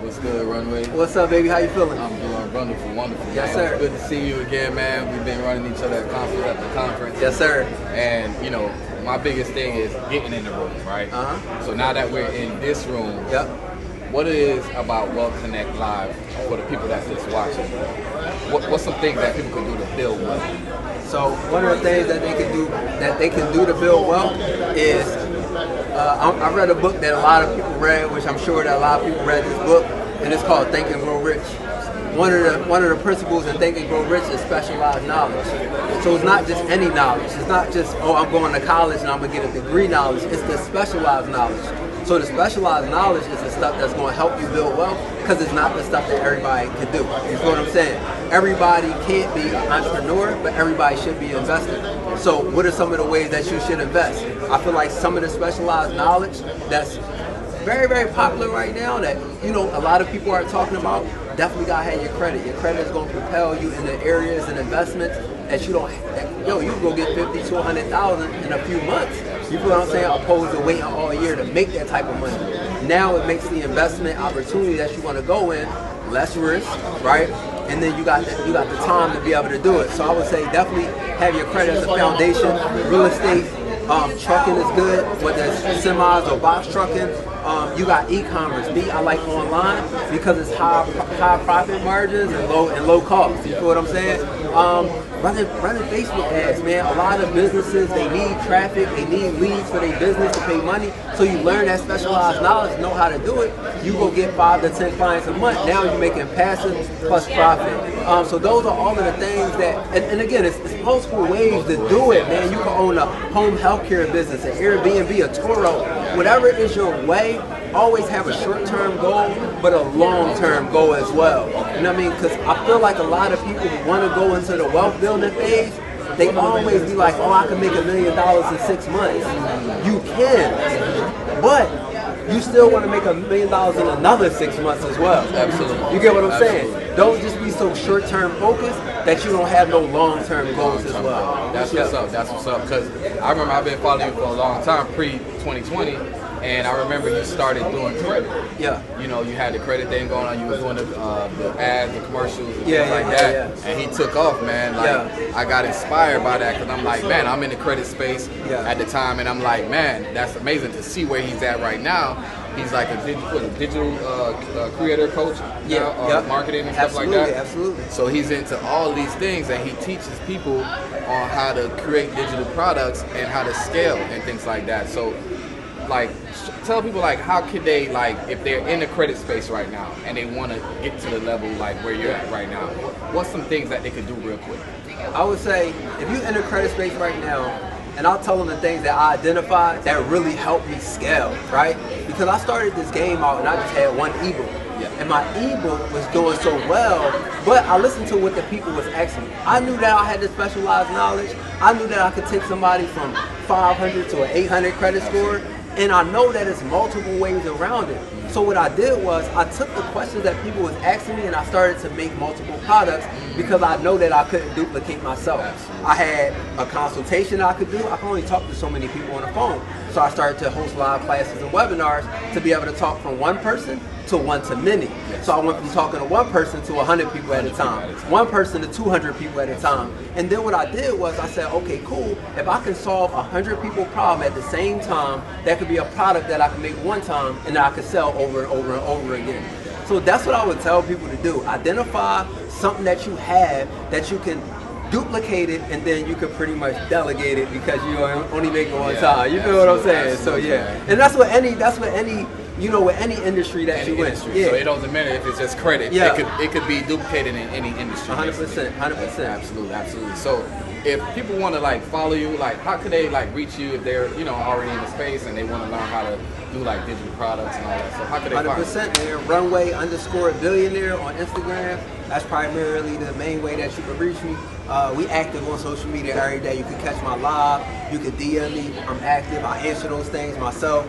What's good, Runway? What's up, baby? How you feeling? I'm doing wonderful, wonderful. Yes, man. sir. It's good to see you again, man. We've been running each other at conference after conference. Yes, sir. And, you know, my biggest thing is getting in the room, right? So now that we're in this room, Yep. what it is about Wealth Connect Live for the people that's just watching? What's some things that people can do to build wealth? So one of the things that they can do to build wealth is I read a book that a lot of people read, which I'm sure that a lot of people read this book, and it's called Think and Grow Rich. One of the principles in Think and Grow Rich is specialized knowledge. So it's not just any knowledge. It's not just, oh, I'm going to college and I'm going to get a degree knowledge. It's the specialized knowledge. So the specialized knowledge is the stuff that's going to help you build wealth, because it's not the stuff that everybody can do. You know what I'm saying? Everybody can't be an entrepreneur, but everybody should be investing. So what are some of the ways that you should invest? I feel like some of the specialized knowledge that's very, very popular right now that, you know, a lot of people are talking about, definitely gotta have your credit. Your credit is gonna propel you in the areas and investments that you don't, you can go get 50 to 100,000 in a few months. You feel what I'm saying? Opposed to waiting all year to make that type of money. Now it makes the investment opportunity that you want to go in less risk, right? And then you got the time to be able to do it. So I would say definitely have your credit as a foundation. Real estate, trucking is good, whether it's semis or box trucking. You got e-commerce. I like online because it's high profit margins and low cost. You feel what I'm saying? Running Facebook ads, man. A lot of businesses, they need traffic, they need leads for their business to pay money. So you learn that specialized knowledge, know how to do it. You go get 5 to 10 clients a month. Now you're making passive plus profit. So those are all of the things that, and again, it's multiple ways to do it, man. You can own a home healthcare business, an Airbnb, a Turo, whatever is your way. Always have a short-term goal, but a long-term goal as well. You know what I mean? Because I feel like a lot of people who want to go into the wealth building phase, they always be like, oh, I can make $1 million in 6 months. You can, but you still want to make $1 million in another 6 months as well. Absolutely. You get what I'm saying? Don't just be so short-term focused that you don't have no long-term goals as well. That's what's up. That's what's up. Because I remember I've been following you for a long time, pre-2020. And I remember you started doing credit. Yeah. You know, you had the credit thing going on. You was doing the ads, the commercials, and things like that. Yeah. And he took off, man. Like, I got inspired by that because I'm like, man, I'm in the credit space at the time, and I'm like, man, that's amazing to see where he's at right now. He's like a digital creator coach, marketing and stuff like that. Absolutely. So he's into all these things, and he teaches people on how to create digital products and how to scale and things like that. So, like, tell people, like, how can they, like, if they're in the credit space right now and they want to get to the level like where you're at right now, what's some things that they could do real quick? I would say if you're in the credit space right now, and I'll tell them the things that I identified that really helped me scale, right? Because I started this game out and I just had one ebook. And my ebook was doing so well, but I listened to what the people was asking me. I knew that I had the specialized knowledge. I knew that I could take somebody from 500 to an 800 credit score. And I know that it's multiple ways around it. So what I did was I took the questions that people was asking me and I started to make multiple products because I know that I couldn't duplicate myself. I had a consultation I could do. I can only talk to so many people on the phone. So I started to host live classes and webinars to be able to talk from one person to one to many. So I went from talking to one person to 100 people at a time, one person to 200 people at a time. And then what I did was I said, okay, cool. If I can solve 100 people problem at the same time, that could be a product that I can make one time and I could sell over and over and over again. So that's what I would tell people to do. Identify something that you have that you can duplicate it, and then you can pretty much delegate it because you only make it one time. You feel what I'm saying? So and that's what any you know, with any industry that you in. So it doesn't matter if it's just credit. It could be duplicated in any industry. 100%. Absolutely. So if people want to, like, follow you, like, how could they, like, reach you if they're, you know, already in the space and they want to learn how to do, like, digital products and all that? So how could they find you? 100%, man. Runway_billionaire on Instagram. That's primarily the main way that you can reach me. We active on social media every day. You can catch my live. You can DM me. I'm active. I answer those things myself.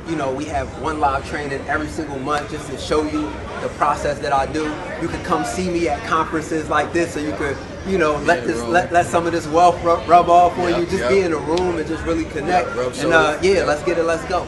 You know, we have one live training every single month just to show you the process that I do. You can come see me at conferences like this, so you could, you know, let some of this wealth rub off on you. Just be in a room and just really connect. And let's get it. Let's go.